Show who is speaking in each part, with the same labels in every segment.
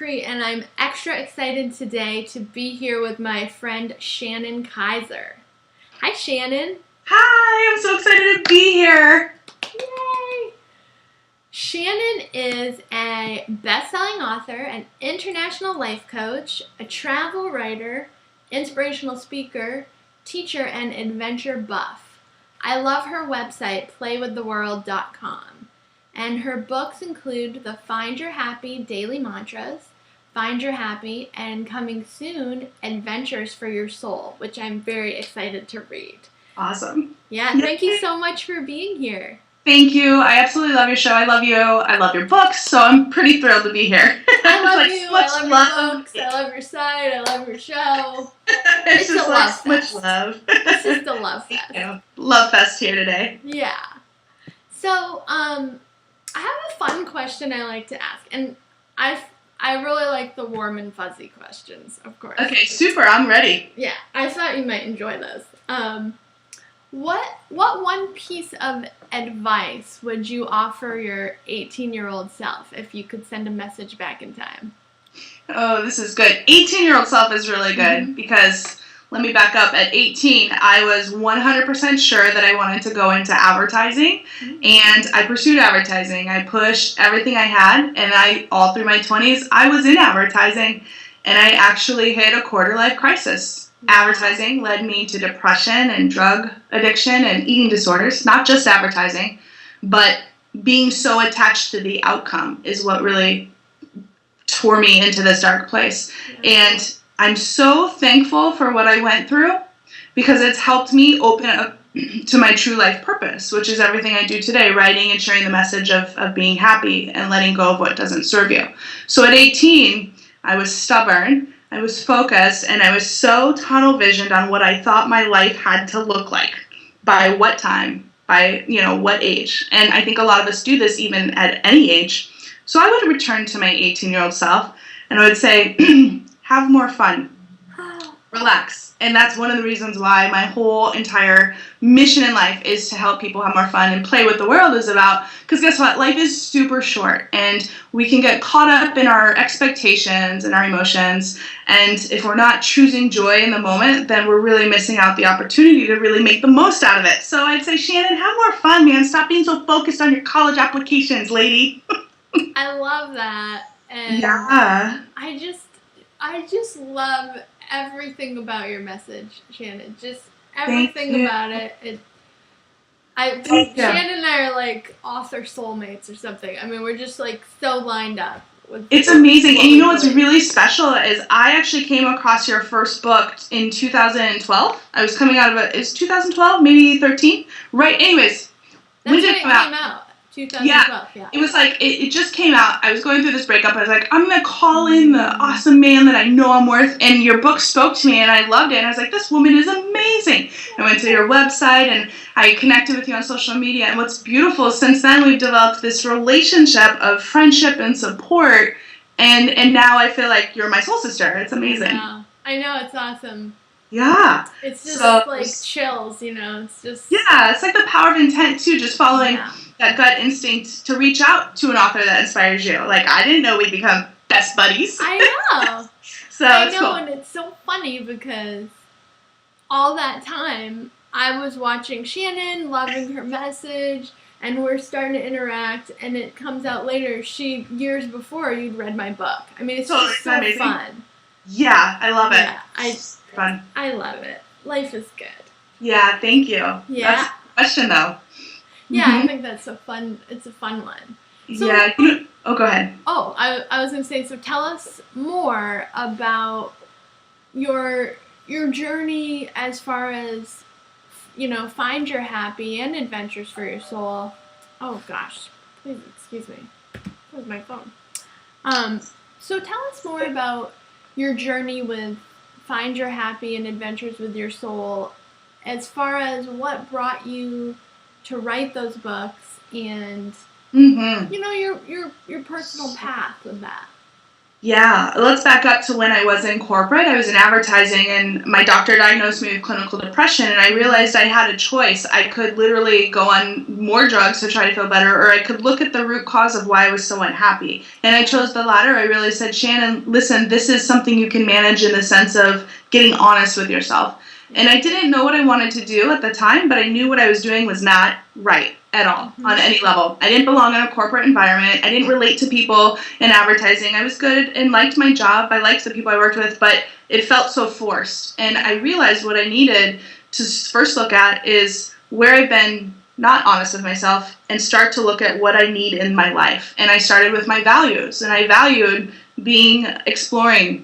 Speaker 1: Mercree, and I'm extra excited today to be here with my friend Shannon Kaiser. Hi, Shannon.
Speaker 2: Hi, I'm so excited to be here.
Speaker 1: Yay! Shannon is a best-selling author, an international life coach, a travel writer, inspirational speaker, teacher, and adventure buff. I love her website, playwiththeworld.com. And her books include the Find Your Happy Daily Mantras, Find Your Happy, and coming soon, Adventures for Your Soul, which I'm very excited to read.
Speaker 2: Awesome.
Speaker 1: Yeah, thank you so much for being here.
Speaker 2: Thank you. I absolutely love your show. I love you. I love your books, so I'm pretty thrilled to be here.
Speaker 1: I love you. I love your books. I love your site. I love your show.
Speaker 2: It's just
Speaker 1: a love fest.
Speaker 2: Much love.
Speaker 1: It's just a love fest.
Speaker 2: Thank you. Love fest here today.
Speaker 1: Yeah. So, I have a fun question I like to ask, and I really like the warm and fuzzy questions, of course.
Speaker 2: Okay, super. I'm ready.
Speaker 1: Yeah, I thought you might enjoy this. What one piece of advice would you offer your 18-year-old self if you could send a message back in time?
Speaker 2: Oh, this is good. 18-year-old self is really good because, let me back up. At 18, I was 100% sure that I wanted to go into advertising, and I pursued advertising. I pushed everything I had, and all through my 20s, I was in advertising, and I actually hit a quarter-life crisis. Advertising led me to depression and drug addiction and eating disorders, not just advertising, but being so attached to the outcome is what really tore me into this dark place. And I'm so thankful for what I went through because it's helped me open up to my true life purpose, which is everything I do today, writing and sharing the message of being happy and letting go of what doesn't serve you. So at 18, I was stubborn, I was focused, and I was so tunnel visioned on what I thought my life had to look like, by what time, by what age. And I think a lot of us do this even at any age. So I would return to my 18-year-old self and I would say, have more fun, relax. And that's one of the reasons why my whole entire mission in life is to help people have more fun, and Play with the World is about, because guess what? Life is super short and we can get caught up in our expectations and our emotions. And if we're not choosing joy in the moment, then we're really missing out the opportunity to really make the most out of it. So I'd say, Shannon, have more fun, man. Stop being so focused on your college applications, lady.
Speaker 1: I love that. And
Speaker 2: yeah.
Speaker 1: I just love everything about your message, Shannon. Just everything about it. Shannon and I are like author soulmates or something. I mean, we're just like so lined up.
Speaker 2: It's amazing. And you know what's really special is I actually came across your first book in 2012. I was coming out of it. It's 2012, maybe 13. Right. Anyways,
Speaker 1: when did it come out? 2012, yeah.
Speaker 2: It was like, it just came out. I was going through this breakup. I was like, I'm going to call in the awesome man that I know I'm worth. And your book spoke to me and I loved it. And I was like, this woman is amazing. I went to your website and I connected with you on social media. And what's beautiful is since then we've developed this relationship of friendship and support. And now I feel like you're my soul sister. It's amazing.
Speaker 1: I know, it's awesome.
Speaker 2: Yeah.
Speaker 1: It's just like chills, It's just...
Speaker 2: Yeah, it's like the power of intent too, just following that gut instinct to reach out to an author that inspires you. Like, I didn't know we'd become best buddies.
Speaker 1: I know.
Speaker 2: It's
Speaker 1: cool.
Speaker 2: And
Speaker 1: it's so funny because all that time I was watching Shannon, loving her message, and we're starting to interact, and it comes out later. Years before, you'd read my book. I mean, it's just so
Speaker 2: amazing.
Speaker 1: Fun.
Speaker 2: Yeah, I love it.
Speaker 1: Yeah,
Speaker 2: fun.
Speaker 1: I love it. Life is good.
Speaker 2: Yeah, thank you.
Speaker 1: Yeah.
Speaker 2: That's a question, though.
Speaker 1: Yeah, I think that's so fun. It's a fun one. So,
Speaker 2: yeah. Go ahead.
Speaker 1: Oh, I was going to say, so tell us more about your journey as far as, Find Your Happy and Adventures for Your Soul. Oh, gosh. Please excuse me. Where's my phone? So tell us more about your journey with Find Your Happy and Adventures with Your Soul, as far as what brought you to write those books and your personal path with that.
Speaker 2: Yeah, let's back up to when I was in corporate. I was in advertising, and my doctor diagnosed me with clinical depression, and I realized I had a choice. I could literally go on more drugs to try to feel better, or I could look at the root cause of why I was so unhappy. And I chose the latter. I really said, Shannon, listen, this is something you can manage in the sense of getting honest with yourself. And I didn't know what I wanted to do at the time, but I knew what I was doing was not right at all on any level. I didn't belong in a corporate environment. I didn't relate to people in advertising. I was good and liked my job. I liked the people I worked with, but it felt so forced. And I realized what I needed to first look at is where I've been not honest with myself and start to look at what I need in my life. And I started with my values, and I valued expressing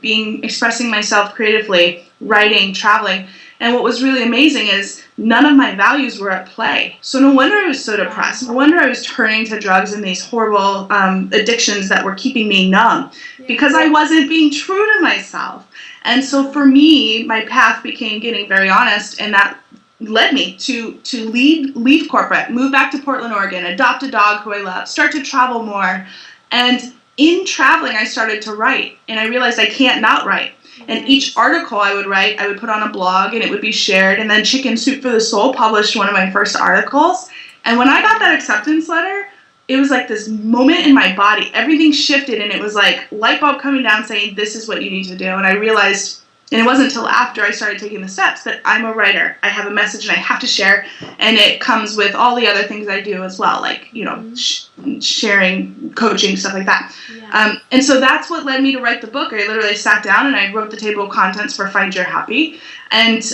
Speaker 2: myself creatively, writing, traveling. And what was really amazing is none of my values were at play. So no wonder I was so depressed. No wonder I was turning to drugs and these horrible addictions that were keeping me numb because I wasn't being true to myself. And so for me, my path became getting very honest, and that led me to leave corporate, move back to Portland, Oregon, adopt a dog who I love, start to travel more. And in traveling, I started to write, and I realized I can't not write. And each article I would write, I would put on a blog, and it would be shared. And then Chicken Soup for the Soul published one of my first articles. And when I got that acceptance letter, it was like this moment in my body. Everything shifted, and it was like light bulb coming down saying, this is what you need to do. And I realized, and it wasn't until after I started taking the steps, that I'm a writer. I have a message, and I have to share. And it comes with all the other things I do as well, like, sharing, coaching, stuff like that. Yeah. And so that's what led me to write the book. I literally sat down and I wrote the table of contents for Find Your Happy. And,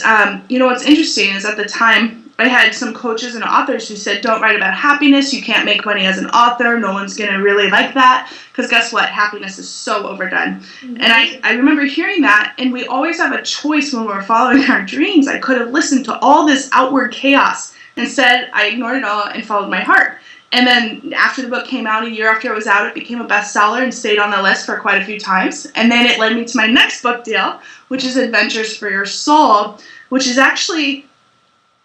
Speaker 2: what's interesting is at the time, I had some coaches and authors who said, don't write about happiness. You can't make money as an author. No one's going to really like that. Because guess what? Happiness is so overdone. Mm-hmm. And I remember hearing that. And we always have a choice when we're following our dreams. I could have listened to all this outward chaos. Instead, I ignored it all and followed my heart. And then after the book came out, a year after it was out, it became a bestseller and stayed on the list for quite a few times. And then it led me to my next book deal, which is Adventures for Your Soul, which is actually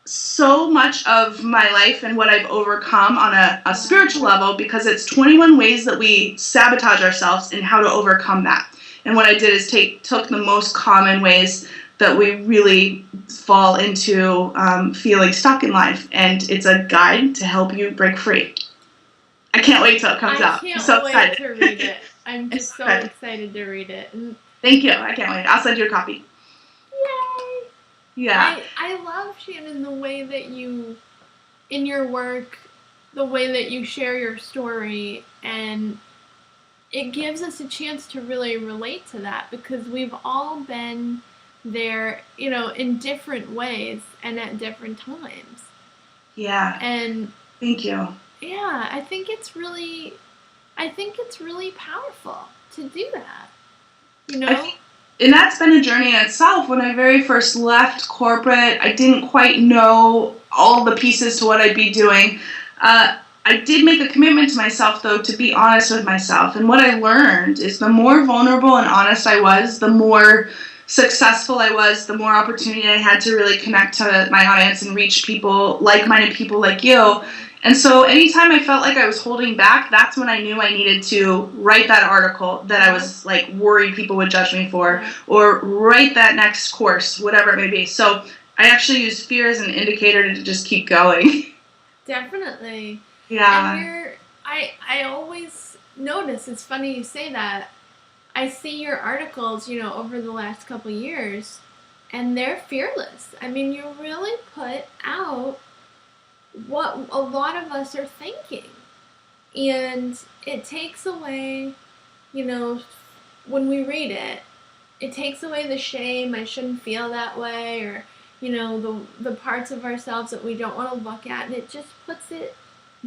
Speaker 2: so much of my life and what I've overcome on a spiritual level, because it's 21 ways that we sabotage ourselves and how to overcome that. And what I did is took the most common ways that we really fall into feeling stuck in life, and it's a guide to help you break free. I can't wait till it comes out. I'm so excited
Speaker 1: to read it. I'm just so excited to read it.
Speaker 2: Thank you. I can't wait. I'll send you a copy.
Speaker 1: Yay!
Speaker 2: Yeah.
Speaker 1: I love, Shannon, the way that you, in your work, the way that you share your story, and it gives us a chance to really relate to that, because we've all been there, in different ways and at different times.
Speaker 2: Yeah.
Speaker 1: And
Speaker 2: thank you.
Speaker 1: Yeah, I think it's really powerful to do that.
Speaker 2: And that's been a journey in itself. When I very first left corporate, I didn't quite know all the pieces to what I'd be doing. I did make a commitment to myself, though, to be honest with myself. And what I learned is the more vulnerable and honest I was, the more successful I was, the more opportunity I had to really connect to my audience and reach people, like-minded people like you. And so anytime I felt like I was holding back, that's when I knew I needed to write that article that I was worried people would judge me for, or write that next course, whatever it may be. So I actually use fear as an indicator to just keep going.
Speaker 1: Definitely.
Speaker 2: Yeah.
Speaker 1: And I always notice, it's funny you say that, I see your articles, over the last couple of years, and they're fearless. I mean, you really put out what a lot of us are thinking. And it takes away, when we read it, it takes away the shame, I shouldn't feel that way, or, the parts of ourselves that we don't want to look at, and it just puts it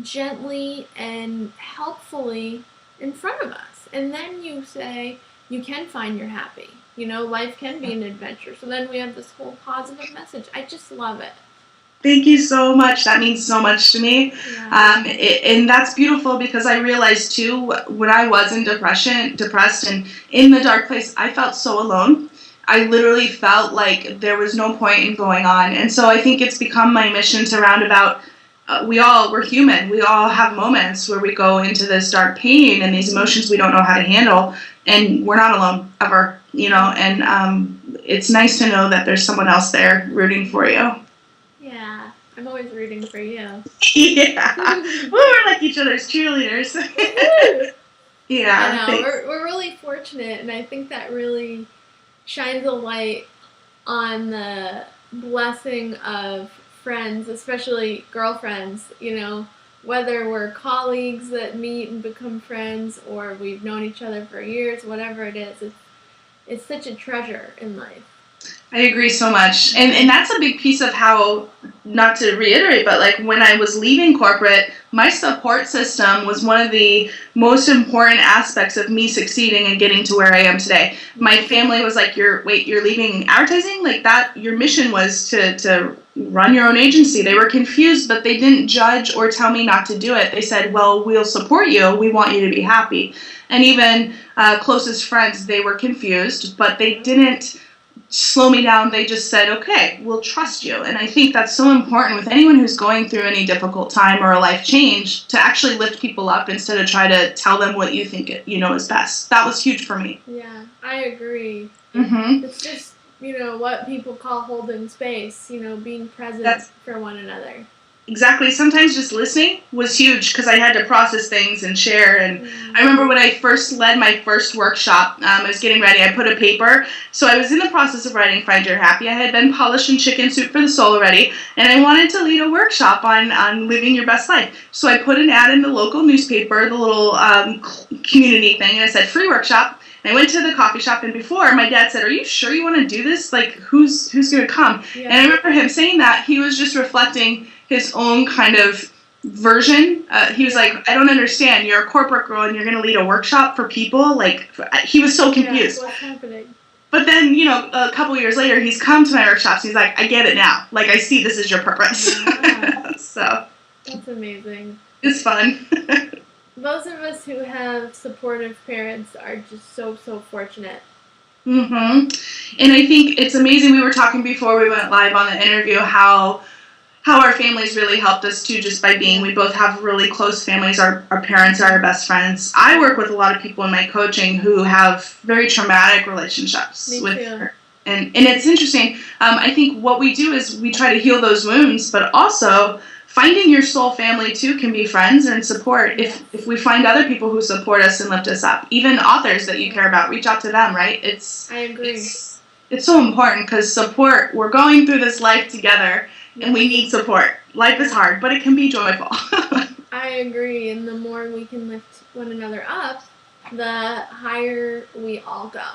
Speaker 1: gently and helpfully in front of us. And then you say, you can find your happy. Life can be an adventure. So then we have this whole positive message. I just love it.
Speaker 2: Thank you so much. That means so much to me. Yeah. And that's beautiful, because I realized too, when I was in depressed and in the dark place, I felt so alone. I literally felt like there was no point in going on. And so I think it's become my mission to roundabout we're human. We all have moments where we go into this dark pain and these emotions we don't know how to handle, and we're not alone ever, and it's nice to know that there's someone else there rooting for you.
Speaker 1: Yeah, I'm always rooting for you.
Speaker 2: Yeah. We're like each other's cheerleaders. Yeah.
Speaker 1: I know, we're really fortunate, and I think that really shines a light on the blessing of friends, especially girlfriends, whether we're colleagues that meet and become friends or we've known each other for years, whatever it is, it's such a treasure in life.
Speaker 2: I agree so much. And that's a big piece of how, not to reiterate, but like when I was leaving corporate, my support system was one of the most important aspects of me succeeding and getting to where I am today. My family was like, you're leaving advertising? Like that, your mission was to run your own agency. They were confused, but they didn't judge or tell me not to do it. They said, well, we'll support you. We want you to be happy. And even closest friends, they were confused, but they didn't slow me down. They just said, okay, we'll trust you. And I think that's so important with anyone who's going through any difficult time or a life change, to actually lift people up instead of try to tell them what you think is best. That was huge for me.
Speaker 1: Yeah, I agree.
Speaker 2: Mm-hmm.
Speaker 1: It's just, what people call holding space, being present for one another.
Speaker 2: Exactly. Sometimes just listening was huge because I had to process things and share. And I remember when I first led my first workshop, I was getting ready. I put a paper. So I was in the process of writing Find Your Happy. I had been polishing chicken soup for the soul already, and I wanted to lead a workshop on living your best life. So I put an ad in the local newspaper, the little community thing, and I said, free workshop. And I went to the coffee shop, and before, my dad said, are you sure you want to do this? Like, who's going to come? Yeah. And I remember him saying that. He was just reflecting his own kind of version. He was like, I don't understand. You're a corporate girl, and you're going to lead a workshop for people? Like, he was so confused.
Speaker 1: Yeah, what's happening?
Speaker 2: But then, a couple years later, he's come to my workshops. He's like, I get it now. Like, I see this is your purpose. Yeah. So.
Speaker 1: That's amazing.
Speaker 2: It's fun.
Speaker 1: Those of us who have supportive parents are just so, so fortunate.
Speaker 2: Mm-hmm. And I think it's amazing. We were talking before we went live on the interview how our families really helped us too, just by being, we both have really close families. Our parents are our best friends. I work with a lot of people in my coaching who have very traumatic relationships with her. And it's interesting. I think what we do is we try to heal those wounds, but also finding your soul family too can be friends and support. If we find other people who support us and lift us up, even authors that you care about, reach out to them, right? I agree. It's so important because support, we're going through this life together and we need support. Life is hard, but it can be joyful.
Speaker 1: I agree. And the more we can lift one another up, the higher we all go.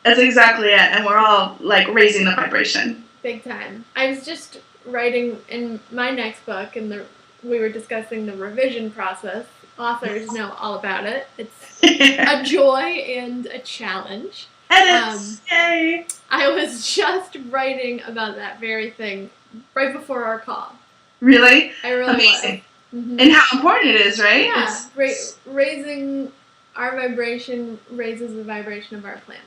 Speaker 1: That's
Speaker 2: exactly it. And we're all like raising the vibration.
Speaker 1: Big time. I was just writing in my next book, and we were discussing the revision process. Authors know all about it. It's a joy and a challenge.
Speaker 2: Yay!
Speaker 1: I was just writing about that very thing right before our call.
Speaker 2: Really?
Speaker 1: I really
Speaker 2: amazing. Mm-hmm. And how important it is, right?
Speaker 1: Yeah. Raising our vibration raises the vibration of our planet.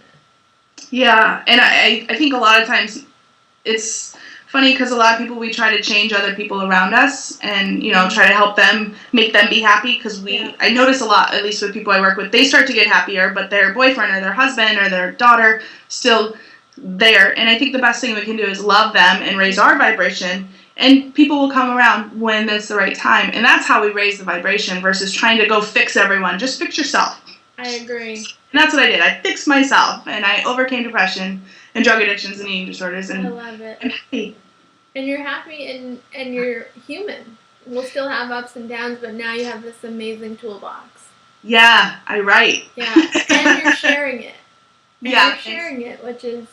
Speaker 2: Yeah, and I think a lot of times it's funny because a lot of people, we try to change other people around us and, try to help them, make them be happy because I notice a lot, at least with people I work with, they start to get happier, but their boyfriend or their husband or their daughter still there. And I think the best thing we can do is love them and raise our vibration, and people will come around when it's the right time. And that's how we raise the vibration versus trying to go fix everyone. Just fix yourself.
Speaker 1: I agree.
Speaker 2: And that's what I did. I fixed myself, and I overcame depression and drug addictions and eating disorders. And
Speaker 1: I love it.
Speaker 2: I'm happy.
Speaker 1: And you're happy, and you're human. We'll still have ups and downs, but now you have this amazing toolbox.
Speaker 2: Yeah, I write.
Speaker 1: Yeah, and you're sharing it. And you're sharing it, which is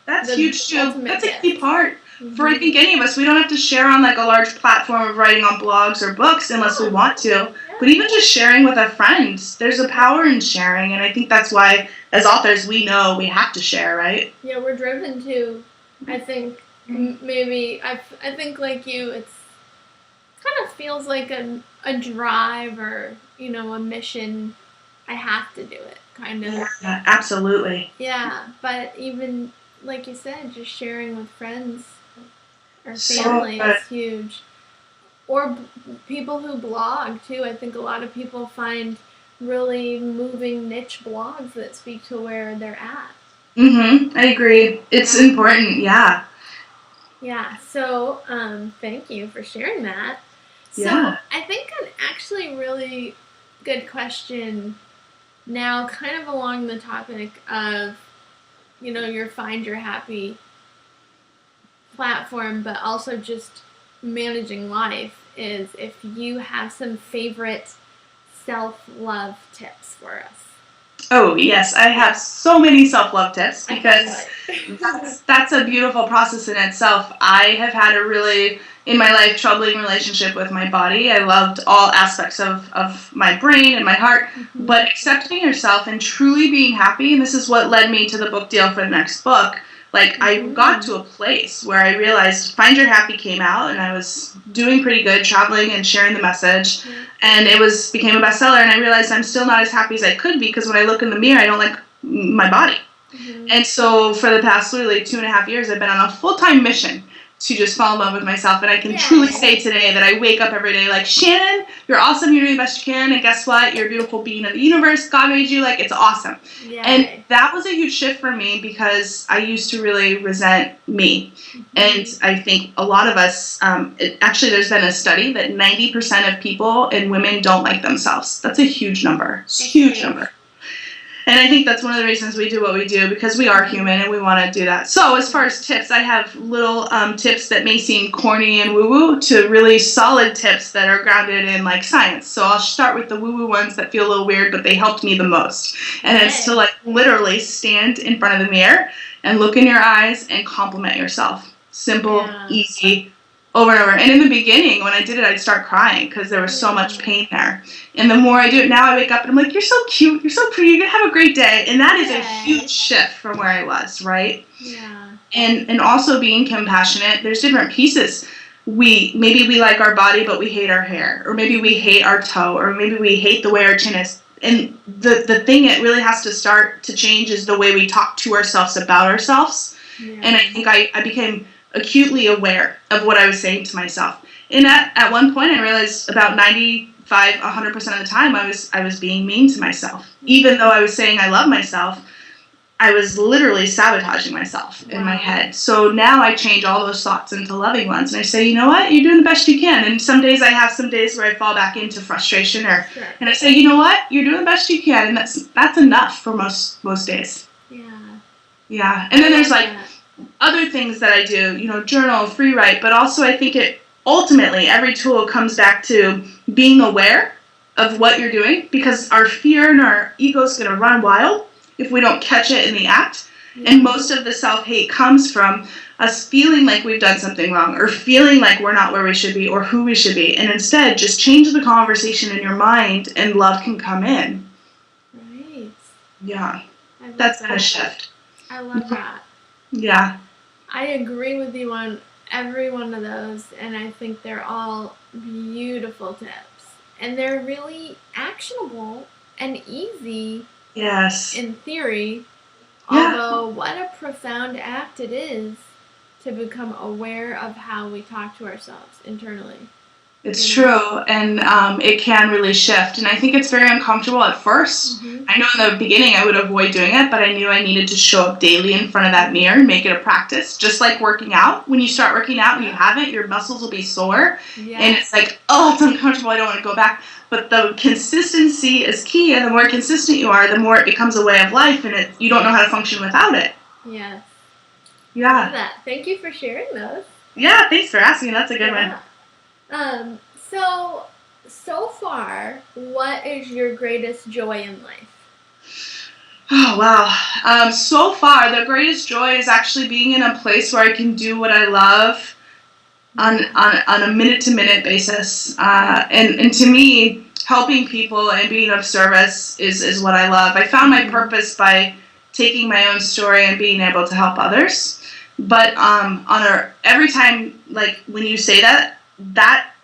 Speaker 2: that's huge too. That's a key part. For I think any of us, we don't have to share on like a large platform of writing on blogs or books unless we want to. Yeah. But even just sharing with a friend, there's a power in sharing, and I think that's why, as authors, we know we have to share, right?
Speaker 1: Yeah, we're driven to. I think maybe I think like you, it's kind of feels like a drive or a mission. I have to do it, kind of.
Speaker 2: Yeah, absolutely.
Speaker 1: Yeah, but even like you said, just sharing with friends or family is huge. or people who blog too. I think a lot of people find really moving niche blogs that speak to where they're at.
Speaker 2: I agree. It's important. Yeah.
Speaker 1: Yeah. So, thank you for sharing that. So,
Speaker 2: Yeah.
Speaker 1: I think an actually really good question now, kind of along the topic of, your Find Your Happy platform, but also just managing life, is if you have some favorite self-love tips for us.
Speaker 2: Oh, yes. I have so many self-love tips because that's a beautiful process in itself. I have had a really, in my life, troubling relationship with my body. I loved all aspects of my brain and my heart, but accepting yourself and truly being happy, and this is what led me to the book deal for the next book. Like, I got to a place where I realized Find Your Happy came out, and I was doing pretty good, traveling and sharing the message, and it became a bestseller, and I realized I'm still not as happy as I could be, because when I look in the mirror, I don't like my body. And so for the past literally 2.5 years, I've been on a full-time mission to just fall in love with myself, and I can truly say today that I wake up every day like, Shannon, you're awesome, you're doing the best you can, and guess what? You're a beautiful being of the universe. God made you, like, it's awesome. And that was a huge shift for me, because I used to really resent me. And I think a lot of us, actually there's been a study that 90% of people and women don't like themselves. That's a huge number. It's a huge number. And I think that's one of the reasons we do what we do, because we are human and we want to do that. So as far as tips, I have little tips that may seem corny and woo-woo to really solid tips that are grounded in like science. So I'll start with the woo-woo ones that feel a little weird, but they helped me the most. And it's to like literally stand in front of the mirror and look in your eyes and compliment yourself. Simple, easy, over and over. And in the beginning, when I did it, I'd start crying because there was so much pain there. And the more I do it now, I wake up and I'm like, you're so cute, you're so pretty, you're going to have a great day. And that is a huge shift from where I was, right?
Speaker 1: Yeah.
Speaker 2: And also being compassionate, there's different pieces. Maybe we like our body, but we hate our hair. Or maybe we hate our toe. Or maybe we hate the way our chin is. And the thing that really has to start to change is the way we talk to ourselves about ourselves. Yeah. And I think I became acutely aware of what I was saying to myself. And at one point I realized about 100% of the time I was being mean to myself. Even though I was saying I love myself, I was literally sabotaging myself in my head. So now I change all those thoughts into loving ones, and I say, you know what, you're doing the best you can. And some days I have some days where I fall back into frustration, and I say, you know what, you're doing the best you can, and that's enough for most days. Yeah. And then there's like other things that I do, journal, free write, but also I think ultimately every tool comes back to being aware of what you're doing, because our fear and our ego is going to run wild if we don't catch it in the act. And most of the self-hate comes from us feeling like we've done something wrong, or feeling like we're not where we should be or who we should be. And instead, just change the conversation in your mind and love can come in.
Speaker 1: Right.
Speaker 2: Yeah. That's a shift.
Speaker 1: I love that.
Speaker 2: Yeah.
Speaker 1: I agree with you on every one of those, and I think they're all beautiful tips. And they're really actionable and easy.
Speaker 2: Yes.
Speaker 1: In theory, although what a profound act it is to become aware of how we talk to ourselves internally.
Speaker 2: It's true, and it can really shift. And I think it's very uncomfortable at first. I know in the beginning I would avoid doing it, but I knew I needed to show up daily in front of that mirror and make it a practice. Just like working out. When you start working out and you haven't, your muscles will be sore. And it's like, oh, it's uncomfortable, I don't want to go back. But the consistency is key, and the more consistent you are, the more it becomes a way of life, and you don't know how to function without it.
Speaker 1: Yes.
Speaker 2: Yeah.
Speaker 1: I love that. Thank you for sharing those.
Speaker 2: Yeah, thanks for asking. That's a good one.
Speaker 1: So far, what is your greatest joy in life?
Speaker 2: Oh, wow. So far, the greatest joy is actually being in a place where I can do what I love on a minute-to-minute basis. And to me, helping people and being of service is what I love. I found my purpose by taking my own story and being able to help others. But every time, like when you say that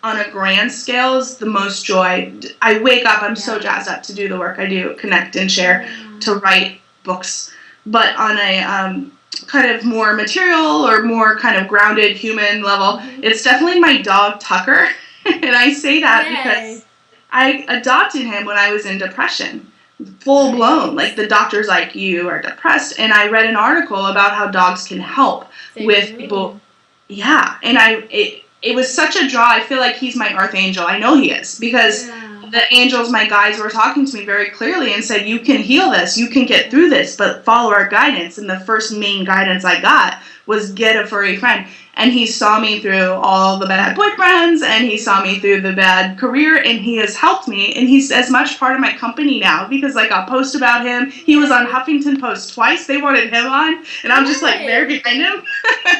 Speaker 2: on a grand scale is the most joy. I wake up, I'm so jazzed up to do the work I do, connect and share, to write books. But on a kind of more material or more kind of grounded human level, it's definitely my dog Tucker. And I say that
Speaker 1: Yay.
Speaker 2: because I adopted him when I was in depression. Full blown. Like, the doctor's like, you are depressed. And I read an article about how dogs can help with people. Yeah. And it was such a draw. I feel like he's my archangel. I know he is, because the angels, my guides, were talking to me very clearly and said, you can heal this, you can get through this, but follow our guidance. And the first main guidance I got was get a furry friend. And he saw me through all the bad boyfriends, and he saw me through the bad career, and he has helped me. And he's as much part of my company now, because like, I'll post about him. He was on Huffington Post twice. They wanted him on, and I'm just like there behind him.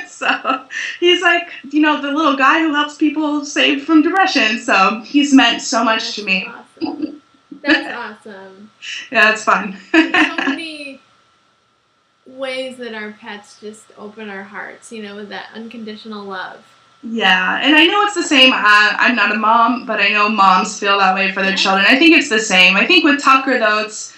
Speaker 2: So he's like, the little guy who helps people save from depression. So he's meant so much to me.
Speaker 1: Awesome. That's awesome.
Speaker 2: Yeah, it's fun.
Speaker 1: There's so many ways that our pets just open our hearts, with that unconditional love.
Speaker 2: Yeah, and I know it's the same. I'm not a mom, but I know moms feel that way for their children. I think it's the same. I think with Tucker, though, it's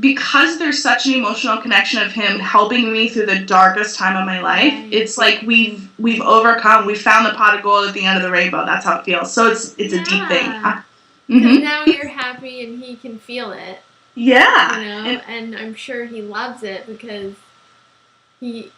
Speaker 2: because there's such an emotional connection of him helping me through the darkest time of my life. Right. It's like we've overcome. We found the pot of gold at the end of the rainbow. That's how it feels. So it's a deep thing.
Speaker 1: Because now you're happy and he can feel it.
Speaker 2: Yeah.
Speaker 1: And I'm sure he loves it because he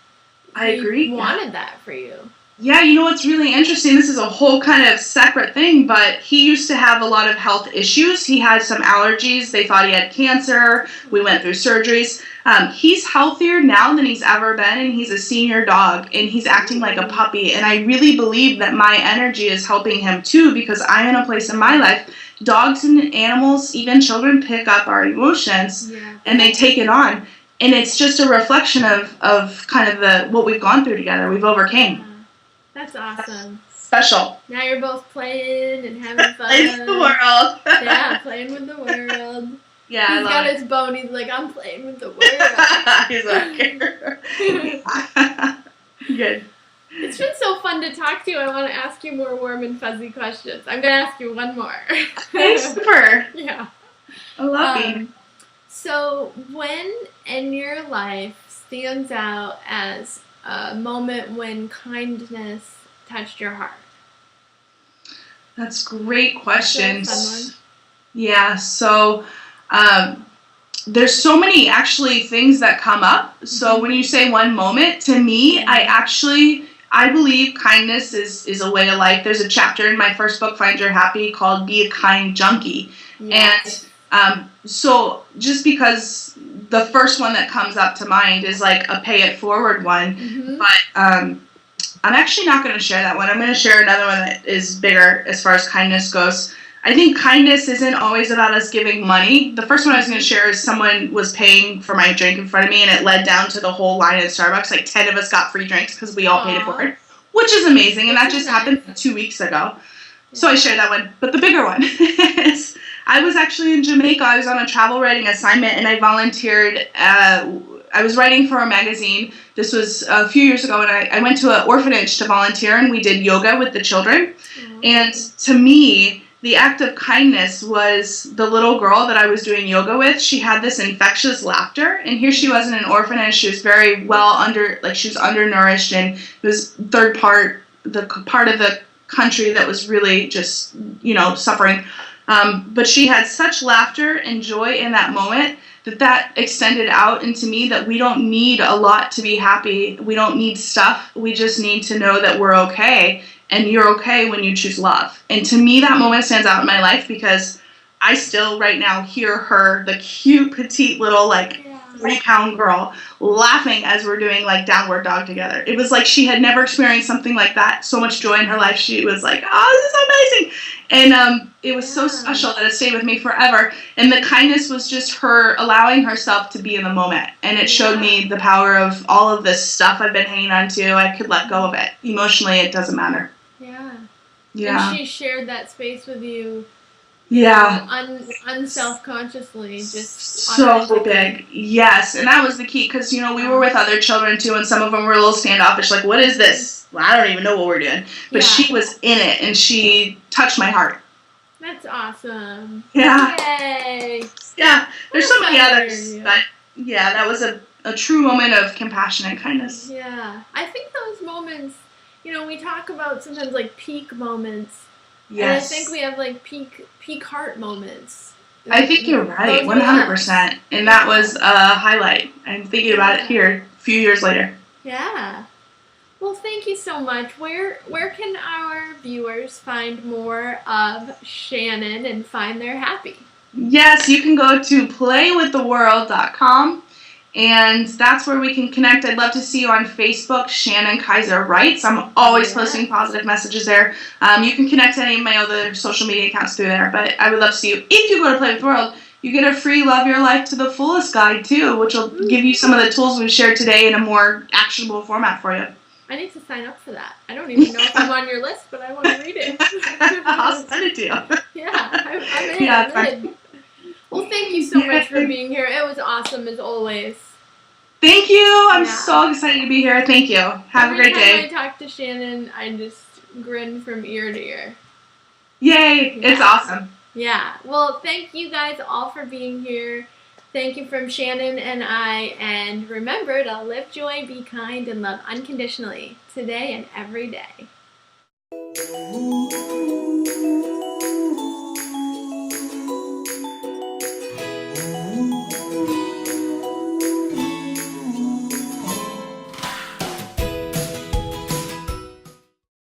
Speaker 2: agree.
Speaker 1: Wanted that for you.
Speaker 2: Yeah, what's really interesting, this is a whole kind of separate thing, but he used to have a lot of health issues. He had some allergies. They thought he had cancer. We went through surgeries. He's healthier now than he's ever been, and he's a senior dog, and he's acting like a puppy. And I really believe that my energy is helping him too, because I'm in a place in my life. Dogs and animals, even children, pick up our emotions, and they take it on. And it's just a reflection of kind of what we've gone through together. We've overcame.
Speaker 1: That's awesome.
Speaker 2: Special.
Speaker 1: Now you're both playing and having fun.
Speaker 2: Playing with the world.
Speaker 1: Yeah, playing with the world.
Speaker 2: Yeah,
Speaker 1: He's got his bone. He's like, I'm playing with the world.
Speaker 2: He's like, good.
Speaker 1: It's been so fun to talk to you. I want to ask you more warm and fuzzy questions. I'm going to ask you one more.
Speaker 2: Hey, super.
Speaker 1: Yeah.
Speaker 2: I love you.
Speaker 1: So, when in your life stands out as a moment when kindness touched your heart?
Speaker 2: That's great questions.
Speaker 1: That's a fun one.
Speaker 2: Yeah, so there's so many actually things that come up. So when you say one moment, to me, I believe kindness is a way of life. There's a chapter in my first book, Find Your Happy, called Be a Kind Junkie. Yes. And so just because the first one that comes up to mind is like a pay it forward one, but I'm actually not going to share that one. I'm going to share another one that is bigger as far as kindness goes. I think kindness isn't always about us giving money. The first one I was going to share is someone was paying for my drink in front of me, and it led down to the whole line at Starbucks. Like 10 of us got free drinks because we all paid it forward, which is amazing. And that just happened 2 weeks ago. So I shared that one. But the bigger one is I was actually in Jamaica. I was on a travel writing assignment, and I volunteered. I was writing for a magazine. This was a few years ago, and I went to an orphanage to volunteer, and we did yoga with the children. And to me, the act of kindness was the little girl that I was doing yoga with. She had this infectious laughter, and here she was in an orphanage. She was very she was undernourished, and it was the part of the country that was really just, suffering. But she had such laughter and joy in that moment that extended out into me that we don't need a lot to be happy. We don't need stuff. We just need to know that we're okay. And you're okay when you choose love. And to me, that moment stands out in my life because I still right now hear her, the cute, petite little 3-pound girl, laughing as we're doing downward dog together. It was like she had never experienced something like that, so much joy in her life. She was like, oh, this is amazing. And it was so special that it stayed with me forever. And the kindness was just her allowing herself to be in the moment. And it showed me the power of all of this stuff I've been hanging on to. I could let go of it. Emotionally, it doesn't matter. Yeah. And
Speaker 1: she shared that space with you. Unself-consciously, just
Speaker 2: so big. Yes, and that was the key because we were with other children too, and some of them were a little standoffish, like, what is this? Well, I don't even know what we're doing. But she was in it, and she touched my heart.
Speaker 1: That's awesome.
Speaker 2: Yeah.
Speaker 1: Yay.
Speaker 2: Yeah, there's so many others, but that was a true moment of compassion and kindness.
Speaker 1: Yeah, I think those moments, we talk about sometimes peak moments.
Speaker 2: Yes.
Speaker 1: And I think we have like peak heart moments.
Speaker 2: I think you're right, 100%. And that was a highlight. I'm thinking about it here a few years later.
Speaker 1: Yeah. Well, thank you so much. Where can our viewers find more of Shannon and find their happy?
Speaker 2: Yes, you can go to playwiththeworld.com, and that's where we can connect. I'd love to see you on Facebook, Shannon Kaiser Writes. I'm always posting positive messages there. You can connect to any of my other social media accounts through there, but I would love to see you. If you go to Play with the World, you get a free Love Your Life to the Fullest guide, too, which will give you some of the tools we've shared today in a more actionable format for you.
Speaker 1: I need to sign up for that. I don't even know if I'm on your list, but I want to read it.
Speaker 2: I'll send it to you.
Speaker 1: Yeah, I'm in. Well, thank you so much for being here. It was awesome as always.
Speaker 2: Thank you. I'm so excited to be here. Thank you. Have a great day.
Speaker 1: Every time I talk to Shannon, I just grin from ear to ear.
Speaker 2: Yay. Yeah. It's awesome.
Speaker 1: Yeah. Well, thank you guys all for being here. Thank you from Shannon and I. And remember to live joy, be kind, and love unconditionally today and every day.